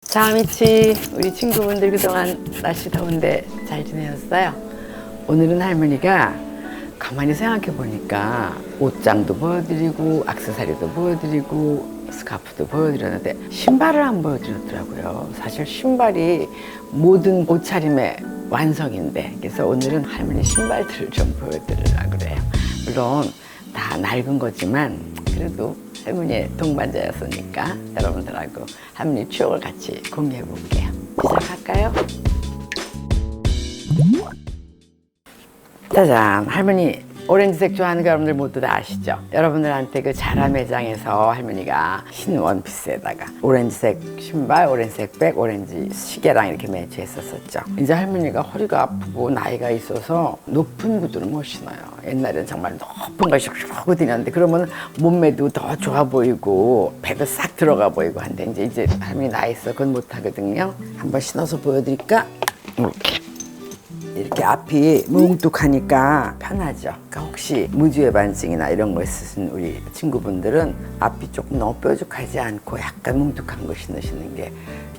자, 미치, 우리 친구분들 그동안 날씨 더운데 잘 지내셨어요? 오늘은 할머니가 가만히 생각해 보니까 옷장도 보여드리고 액세서리도 보여드리고 스카프도 보여드렸는데 신발을 안 보여드렸더라고요. 사실 신발이 모든 옷차림의 완성인데, 그래서 오늘은 할머니 신발들을 좀 보여드리려고 그래요. 물론 다 낡은 거지만 그래도 할머니의 동반자였으니까 여러분들하고 할머니 추억을 같이 공유해 볼게요. 시작할까요? 짜잔! 할머니 오렌지색 좋아하는 거 여러분들 모두 다 아시죠? 여러분들한테 그 자라 매장에서 할머니가 흰 원피스에다가 오렌지색 신발, 오렌지색 백, 오렌지 시계랑 이렇게 매치했었었죠. 이제 할머니가 허리가 아프고 나이가 있어서 높은 구두를 못 신어요. 옛날에는 정말 높은 걸 슉슉 다녔는데 그러면 몸매도 더 좋아 보이고 배도 싹 들어가 보이고 한데 이제 할머니 나이 있어 그건 못 하거든요. 한번 신어서 보여드릴까? 이렇게 앞이 뭉툭하니까 편하죠. 그러니까 혹시 무지의 반증이나 이런 거 있으신 우리 친구분들은 앞이 조금 너무 뾰족하지 않고 약간 뭉툭한 거 신으시는 게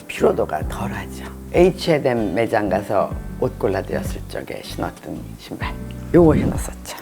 피로도가 덜하죠. H&M 매장 가서 옷 골라드렸을 적에 신었던 신발 요거 신었었죠.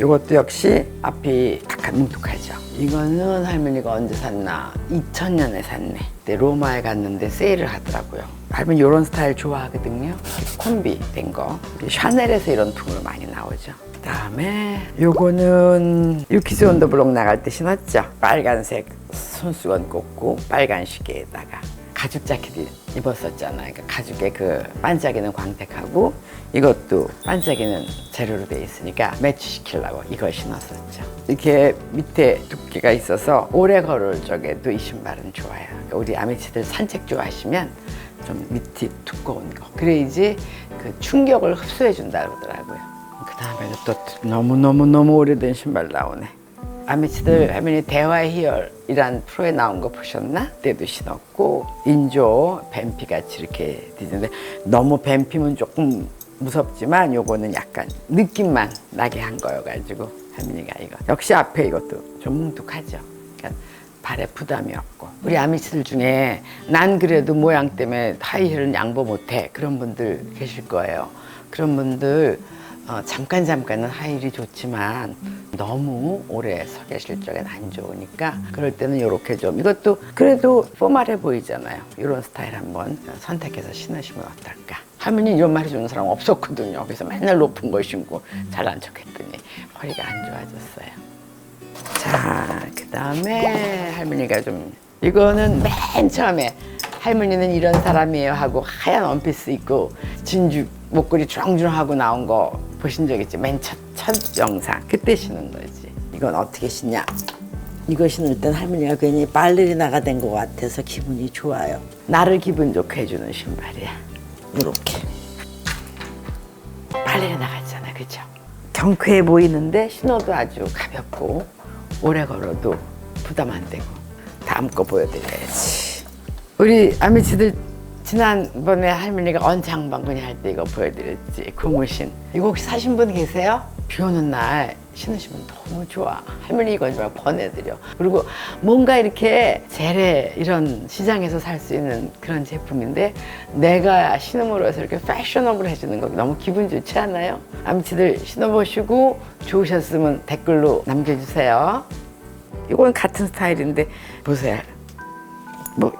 요것도 역시 앞이 약간 뭉툭하죠. 이거는 할머니가 언제 샀나? 2000년에 샀네. 그때 로마에 갔는데 세일을 하더라고요. 할머니 이런 스타일 좋아하거든요. 콤비 된 거. 샤넬에서 이런 통으로 많이 나오죠. 그다음에 요거는 유키즈 온 더 블록 나갈 때 신었죠. 빨간색 손수건 꽂고 빨간 시계에다가 가죽 자켓 입었었잖아요. 그러니까 가죽의 그 반짝이는 광택하고 이것도 반짝이는 재료로 돼 있으니까 매치시키려고 이걸 신었었죠. 이렇게 밑에 두께가 있어서 오래 걸을 적에도 이 신발은 좋아요. 그러니까 우리 아미치들 산책 좋아하시면 좀 밑이 두꺼운 거 그래야지 그 충격을 흡수해 준다 그러더라고요. 그 다음에는 또 너무 오래된 신발 나오네. 아미치들 할머니 대화 희열이란 프로에 나온 거 보셨나? 그때도 신었고 인조 뱀피 같이 이렇게 뒤는데 너무 뱀피면 조금 무섭지만 요거는 약간 느낌만 나게 한 거여가지고 할머니가 이거 역시 앞에 이것도 좀 뭉툭하죠. 그러니까 발에 부담이 없고 우리 아미치들 중에 난 그래도 모양 때문에 하이힐은 양보 못해 그런 분들 계실 거예요. 그런 분들 잠깐은 하이힐이 좋지만 너무 오래 서 계실 적엔 안 좋으니까 그럴 때는 이렇게 좀 이것도 그래도 포멀해 보이잖아요. 이런 스타일 한번 선택해서 신으시면 어떨까. 할머니 이런 말 해주는 사람 없었거든요. 그래서 맨날 높은 거 신고 잘난 척했더니 허리가 안 좋아졌어요. 자, 그 다음에 할머니가 좀 이거는 맨 처음에 할머니는 이런 사람이에요 하고 하얀 원피스 입고 진주 목걸이 주렁주렁하고 나온 거 보신 적 있지? 맨 첫 영상 그때 신은 거지. 이건 어떻게 신냐? 이거 신을 땐 할머니가 괜히 발레리나가 된 것 같아서 기분이 좋아요. 나를 기분 좋게 해주는 신발이야. 이렇게 발레리나 같잖아, 그죠? 경쾌해 보이는데 신어도 아주 가볍고 오래 걸어도 부담 안 되고. 다음 거 보여드려야지. 우리 아미치들 지난번에 할머니가 언장방군이 할 때 이거 보여드렸지. 고무신. 이거 혹시 사신 분 계세요? 비 오는 날 신으시면 너무 좋아. 할머니 이거 좀 권해드려. 그리고 뭔가 이렇게 재래 이런 시장에서 살 수 있는 그런 제품인데 내가 신음으로 해서 이렇게 패셔너블 해주는 거 너무 기분 좋지 않아요? 아미치들 신어보시고 좋으셨으면 댓글로 남겨주세요. 이건 같은 스타일인데 보세요. 뭐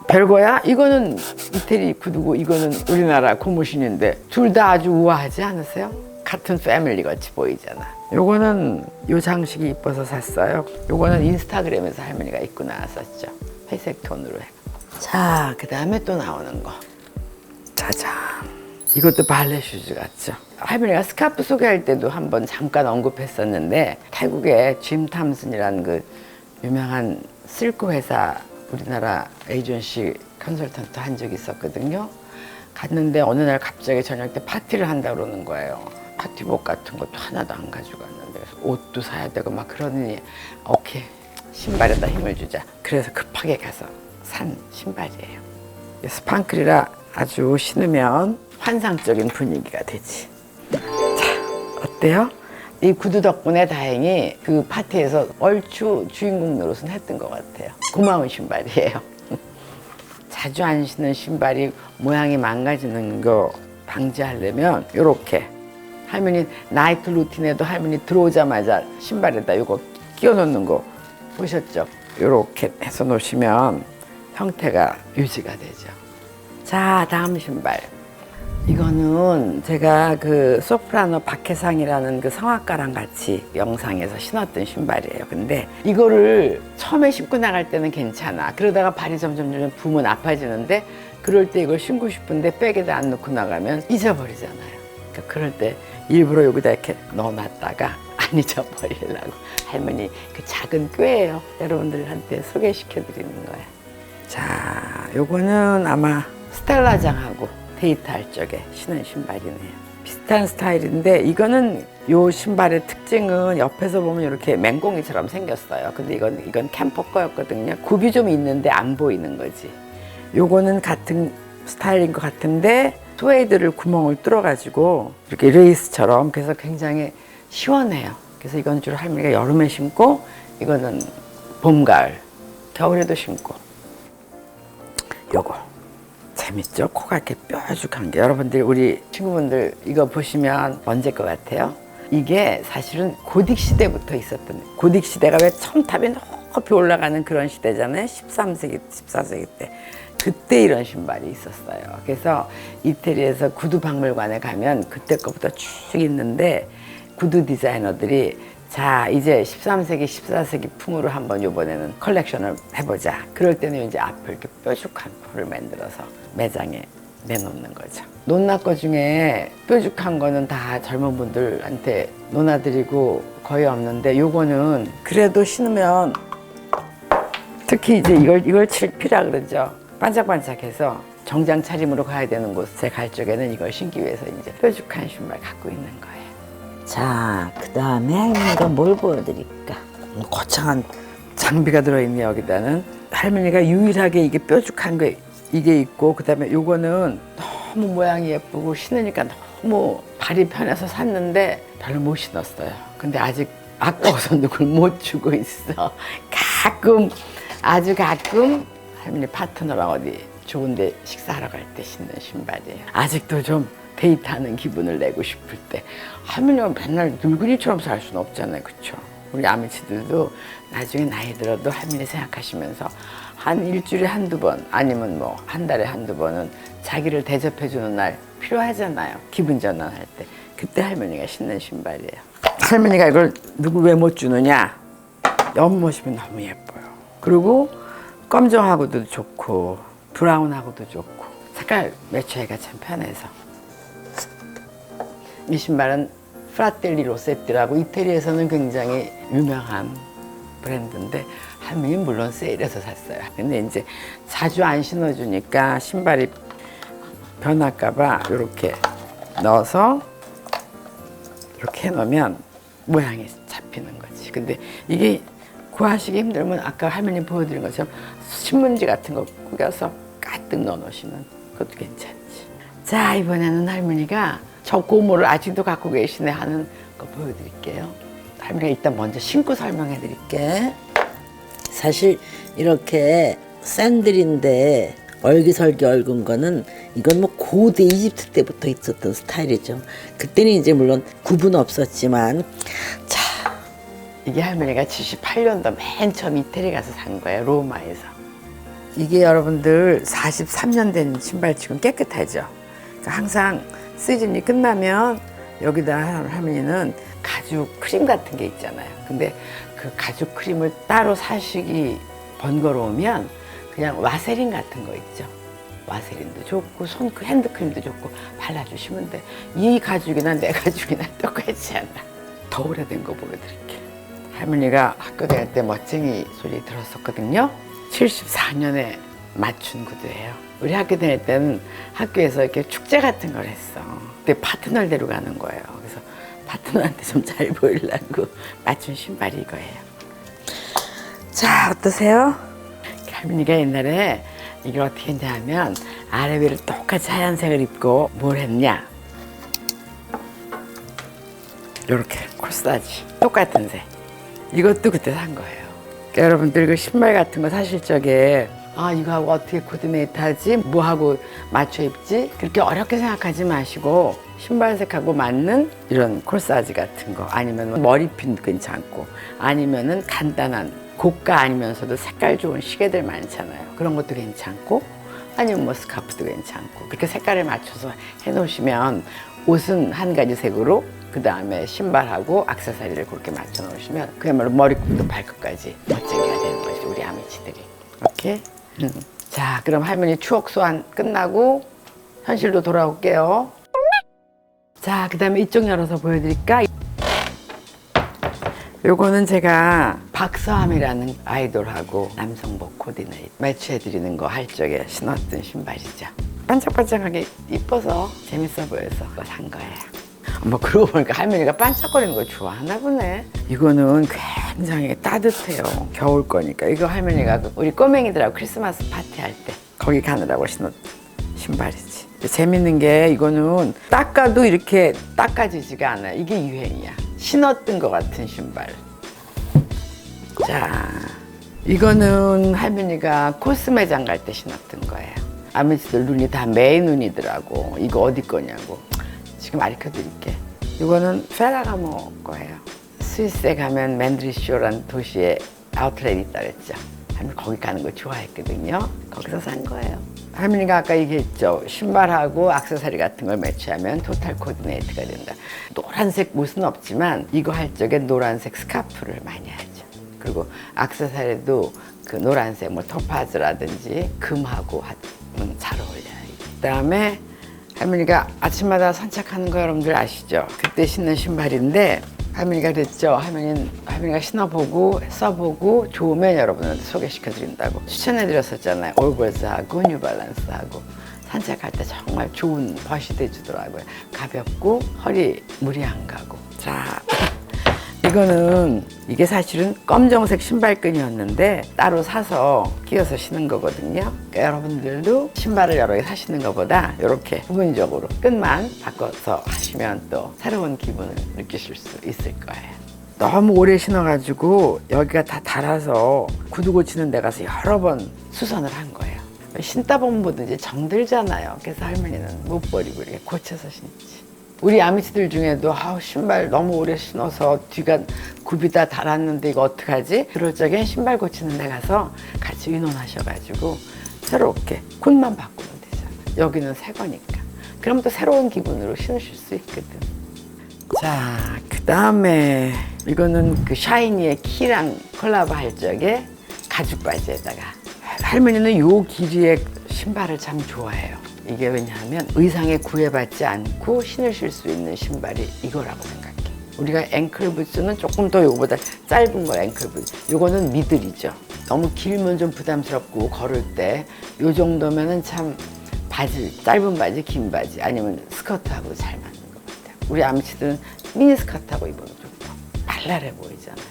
별거야? 이거는 이태리 구두고 이거는 우리나라 고무신인데 둘 다 아주 우아하지 않으세요? 같은 패밀리 같이 보이잖아. 요거는 요 장식이 이뻐서 샀어요. 요거는 인스타그램에서 할머니가 입고 나왔었죠. 회색 톤으로 해. 자, 그 다음에 또 나오는 거. 짜잔. 이것도 발레 슈즈 같죠. 할머니가 스카프 소개할 때도 한번 잠깐 언급했었는데 태국의 짐 탐슨이라는 그 유명한 실크 회사 우리나라 에이전시 컨설턴트 한 적이 있었거든요. 갔는데 어느 날 갑자기 저녁 때 파티를 한다 그러는 거예요. 파티복 같은 것도 하나도 안 가져갔는데 그래서 옷도 사야 되고 막 그러더니 오케이 신발에다 힘을 주자. 그래서 급하게 가서 산 신발이에요. 스판클이라 아주 신으면 환상적인 분위기가 되지. 자, 어때요? 이 구두 덕분에 다행히 그 파티에서 얼추 주인공 노릇은 했던 것 같아요. 고마운 신발이에요. 자주 안 신는 신발이 모양이 망가지는 거 방지하려면 요렇게 할머니 나이트 루틴에도 할머니 들어오자마자 신발에다 요거 끼워 놓는 거 보셨죠? 요렇게 해서 놓으시면 형태가 유지가 되죠. 자, 다음 신발. 이거는 제가 그 소프라노 박혜상이라는 그 성악가랑 같이 영상에서 신었던 신발이에요. 근데 이거를 처음에 신고 나갈 때는 괜찮아. 그러다가 발이 점점 부으면 아파지는데 그럴 때 이걸 신고 싶은데 백에다 안 넣고 나가면 잊어버리잖아요. 그러니까 그럴 때 일부러 여기다 이렇게 넣어놨다가 안 잊어버리려고 할머니 그 작은 꾀예요. 여러분들한테 소개시켜 드리는 거예요. 자, 요거는 아마 스텔라장하고 데이트할 적에 신은 신발이네요. 비슷한 스타일인데 이거는 요 신발의 특징은 옆에서 보면 이렇게 맹꽁이처럼 생겼어요. 근데 이건 캠퍼 거였거든요. 굽이 좀 있는데 안 보이는 거지. 요거는 같은 스타일인 것 같은데 스웨이드를 구멍을 뚫어가지고 이렇게 레이스처럼 그래서 굉장히 시원해요. 그래서 이건 주로 할머니가 여름에 신고 이거는 봄, 가을, 겨울에도 신고. 요거 재밌죠? 코가 이렇게 뾰족한 게. 여러분들 우리 친구분들 이거 보시면 언제 것 같아요? 이게 사실은 고딕 시대부터 있었던, 고딕 시대가 왜 첨탑이 높이 올라가는 그런 시대잖아요. 13세기, 14세기 때. 그때 이런 신발이 있었어요. 그래서 이태리에서 구두 박물관에 가면 그때 거부터 쭉 있는데 구두 디자이너들이 자, 이제 13세기, 14세기 풍으로 한번 이번에는 컬렉션을 해보자. 그럴 때는 이제 앞을 이렇게 뾰족한 풀을 만들어서 매장에 내놓는 거죠. 노나 거 중에 뾰족한 거는 다 젊은 분들한테 노나드리고 거의 없는데 요거는 그래도 신으면 특히 이제 이걸 칠피라 그러죠. 반짝반짝해서 정장 차림으로 가야 되는 곳에 갈 적에는 이걸 신기 위해서 이제 뾰족한 신발 갖고 있는 거예요. 자, 그 다음에 할머니가 뭘 보여드릴까? 거창한 장비가 들어있네요. 여기다는 할머니가 유일하게 이게 뾰족한 거 이게 있고 그다음에 요거는 너무 모양이 예쁘고 신으니까 너무 발이 편해서 샀는데 별로 못 신었어요. 근데 아직 아까워서 누굴 못 주고 있어. 아주 가끔 할머니 파트너랑 어디 좋은데 식사하러 갈 때 신는 신발이에요. 아직도 좀 데이트하는 기분을 내고 싶을 때. 할머니가 맨날 늙은이처럼 살 수는 없잖아요. 그쵸? 우리 아미치들도 나중에 나이 들어도 할머니 생각하시면서 한 일주일에 한두 번 아니면 뭐 한 달에 한두 번은 자기를 대접해주는 날 필요하잖아요. 기분 전환할 때. 그때 할머니가 신는 신발이에요. 할머니가 이걸 누구 왜 못 주느냐? 옆모습이 너무 예뻐요. 그리고 검정하고도 좋고 브라운하고도 좋고 색깔 매치하기가 참 편해서. 이 신발은 프라텔리 로세티라고 이태리에서는 굉장히 유명한 브랜드인데 할머니는 물론 세일해서 샀어요. 근데 이제 자주 안 신어주니까 신발이 변할까봐 이렇게 넣어서 이렇게 해놓으면 모양이 잡히는 거지. 근데 이게 구하시기 힘들면 아까 할머니 보여드린 것처럼 신문지 같은 거 구겨서 가득 넣어놓으시면 그것도 괜찮지. 자, 이번에는 할머니가 저 고무를 아직도 갖고 계시네 하는 거 보여드릴게요. 할머니가 일단 먼저 신고 설명해 드릴게. 사실 이렇게 샌들인데 얼기설기 얽은 거는 이건 뭐 고대 이집트 때부터 있었던 스타일이죠. 그때는 이제 물론 굽은 없었지만 자, 이게 할머니가 78년도 맨 처음 이태리 가서 산 거예요. 로마에서. 이게 여러분들 43년 된 신발 치고는 깨끗하죠. 그러니까 항상 시즌이 끝나면 여기다 할머니는 가죽 크림 같은 게 있잖아요. 근데 그 가죽 크림을 따로 사시기 번거로우면 그냥 와세린 같은 거 있죠. 와세린도 좋고 핸드크림도 좋고 발라주시면 돼. 이 가죽이나 내 가죽이나 똑같지 않아. 더 오래된 거 보여드릴게. 할머니가 학교 다닐 때 멋쟁이 소리 들었었거든요. 74년에 맞춘 구두예요. 우리 학교 다닐 때는 학교에서 이렇게 축제 같은 걸 했어. 그때 파트너를 데려가는 거예요. 그래서 파트너한테 좀 잘 보이려고 맞춘 신발이 이거예요. 자, 어떠세요? 할머니가 옛날에 이걸 어떻게 했냐 하면 아래 위를 똑같이 하얀색을 입고 뭘 했냐, 이렇게 코스다지 똑같은 색. 이것도 그때 산 거예요. 그러니까 여러분들 그 신발 같은 거 사실 적에 아, 이거하고 어떻게 코디네이트 하지? 뭐하고 맞춰 입지? 그렇게 어렵게 생각하지 마시고 신발색하고 맞는 이런 콜사지 같은 거, 아니면 머리핀도 괜찮고, 아니면은 간단한 고가 아니면서도 색깔 좋은 시계들 많잖아요. 그런 것도 괜찮고, 아니면 뭐 스카프도 괜찮고, 그렇게 색깔에 맞춰서 해놓으시면 옷은 한 가지 색으로, 그 다음에 신발하고 액세서리를 그렇게 맞춰 놓으시면 그야말로 머리끝부터 발끝까지 멋지게 해야 되는 거지, 우리 아미치들이. 오케이? 자, 그럼 할머니 추억 소환 끝나고 현실로 돌아올게요. 자, 그 다음에 이쪽 열어서 보여드릴까? 요거는 제가 박서함이라는 아이돌하고 남성복 코디네이트 매치해드리는 거 할 적에 신었던 신발이죠. 반짝반짝하게 이뻐서 재밌어 보여서 산 거예요. 뭐 그러고 보니까 할머니가 반짝거리는 거 좋아하나 보네. 이거는 굉장히 따뜻해요. 겨울 거니까. 이거 할머니가 우리 꼬맹이들하고 크리스마스 파티할 때 거기 가느라고 신었던 신발이지. 재밌는 게 이거는 닦아도 이렇게 닦아지지가 않아요. 이게 유행이야. 신었던 것 같은 신발. 자, 이거는 할머니가 코스 매장 갈 때 신었던 거예요. 아미씨들 눈이 다 매 눈이더라고. 이거 어디 거냐고. 지금 가르쳐 드릴게. 이거는 페라가모 거예요. 스위스에 가면 맨드리쇼라는 도시에 아웃렛이 있다 그랬죠. 할머니 거기 가는 거 좋아했거든요. 거기서 산 거예요. 할머니가 아까 얘기했죠. 신발하고 액세서리 같은 걸 매치하면 토탈 코디네이트가 된다. 노란색 옷은 없지만 이거 할 적에 노란색 스카프를 많이 하죠. 그리고 액세서리도 그 노란색 뭐 토파즈라든지 금하고 하면 잘 어울려요. 그다음에 할머니가 아침마다 산책하는 거 여러분들 아시죠? 그때 신는 신발인데 할머니가 그랬죠. 할머니가 신어보고 써보고 좋으면 여러분한테 소개시켜드린다고 추천해드렸었잖아요. 올걸스하고 뉴발란스하고 산책할 때 정말 좋은 벗이 돼주더라고요. 가볍고 허리 무리 안 가고. 자, 이거는 이게 사실은 검정색 신발끈이었는데 따로 사서 끼워서 신은 거거든요. 그러니까 여러분들도 신발을 여러 개 사시는 것보다 이렇게 부분적으로 끈만 바꿔서 하시면 또 새로운 기분을 느끼실 수 있을 거예요. 너무 오래 신어가지고 여기가 다 닳아서 구두 고치는 데 가서 여러 번 수선을 한 거예요. 신다 보면 뭐든지 정들잖아요. 그래서 할머니는 못 버리고 이렇게 고쳐서 신지. 우리 아미씨들 중에도 신발 너무 오래 신어서 뒤가 굽이 다 닳았는데 이거 어떡하지? 그럴 적엔 신발 고치는 데 가서 같이 의논하셔가지고 새롭게 콘만 바꾸면 되잖아요. 여기는 새 거니까. 그럼 또 새로운 기분으로 신으실 수 있거든. 자, 그 다음에 이거는 그 샤이니의 키랑 콜라보 할 적에 가죽 바지에다가. 할머니는 요 길이의 신발을 참 좋아해요. 이게 왜냐하면 의상에 구애받지 않고 신으실 수 있는 신발이 이거라고 생각해. 우리가 앵클 부츠는 조금 더 요거보다 짧은 거 앵클 부츠. 요거는 미들이죠. 너무 길면 좀 부담스럽고 걸을 때 요 정도면은 참 바지, 짧은 바지, 긴 바지 아니면 스커트하고 잘 맞는 것 같아요. 우리 아미씨들은 미니 스커트하고 입으면 좋고 발랄해 보이잖아요.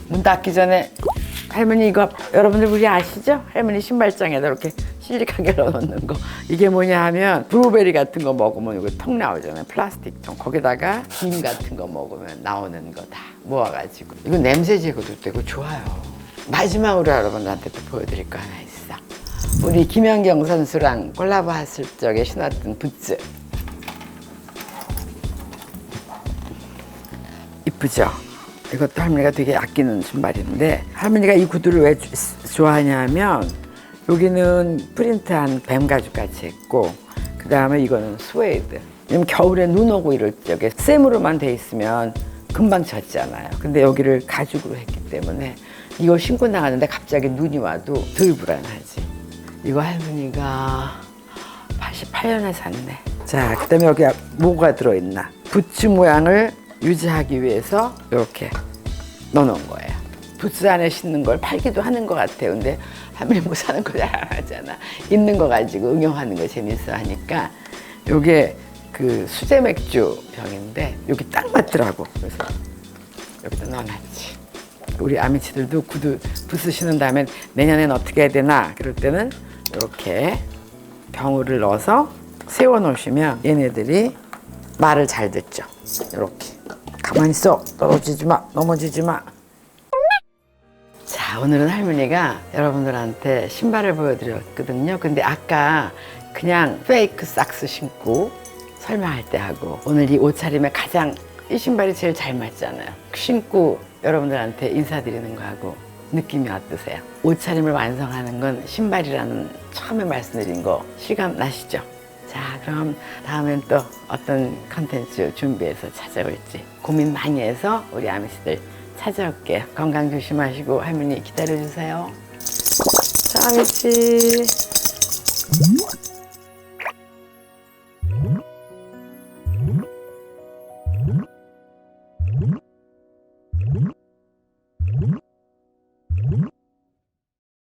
문 닫기 전에 할머니 이거 여러분들 우리 아시죠? 할머니 신발장에다 이렇게 실리카게 넣어놓는 거. 이게 뭐냐 하면 블루베리 같은 거 먹으면 이거 통 나오잖아요. 플라스틱 통. 거기다가 김 같은 거 먹으면 나오는 거 다 모아가지고. 이거 냄새 제거도 되고 좋아요. 마지막으로 여러분들한테 또 보여드릴 거 하나 있어. 우리 김연경 선수랑 콜라보 했을 적에 신었던 부츠. 이쁘죠? 이것도 할머니가 되게 아끼는 신발인데 할머니가 이 구두를 왜 좋아하냐 하면 여기는 프린트한 뱀 가죽 같이 했고 그 다음에 이거는 스웨이드. 왜냐면 겨울에 눈 오고 이럴 적에 쌤으로만 돼 있으면 금방 젖잖아요. 근데 여기를 가죽으로 했기 때문에 이거 신고 나가는데 갑자기 눈이 와도 덜 불안하지. 이거 할머니가 88년에 샀네. 자, 그 다음에 여기 뭐가 들어있나. 부츠 모양을 유지하기 위해서 이렇게 넣어놓은 거예요. 부츠 안에 신는 걸 팔기도 하는 것 같아요. 근데 할머니 못 사는 거 잘 안 하잖아. 있는 거 가지고 응용하는 거 재밌어 하니까 요게 그 수제 맥주 병인데 여기 딱 맞더라고. 그래서 여기다 넣어놨지. 우리 아미치들도 구두 부츠 신은 다음에 내년엔 어떻게 해야 되나 그럴 때는 이렇게 병우를 넣어서 세워 놓으시면 얘네들이 말을 잘 듣죠. 이렇게 가만히 있어. 떨어지지 마. 넘어지지 마. 자, 자, 오늘은 할머니가 여러분들한테 신발을 보여드렸거든요. 근데 아까 그냥 페이크 삭스 신고 설명할 때 하고 오늘 이 옷차림에 가장 이 신발이 제일 잘 맞잖아요. 신고 여러분들한테 인사드리는 거하고 느낌이 어떠세요? 옷차림을 완성하는 건 신발이라는 처음에 말씀드린 거 실감 나시죠? 자, 그럼 다음엔 또 어떤 컨텐츠 준비해서 찾아올지 고민 많이 해서 우리 아미씨들 찾아올게요. 건강 조심하시고 할머니 기다려주세요. 자, 아미씨.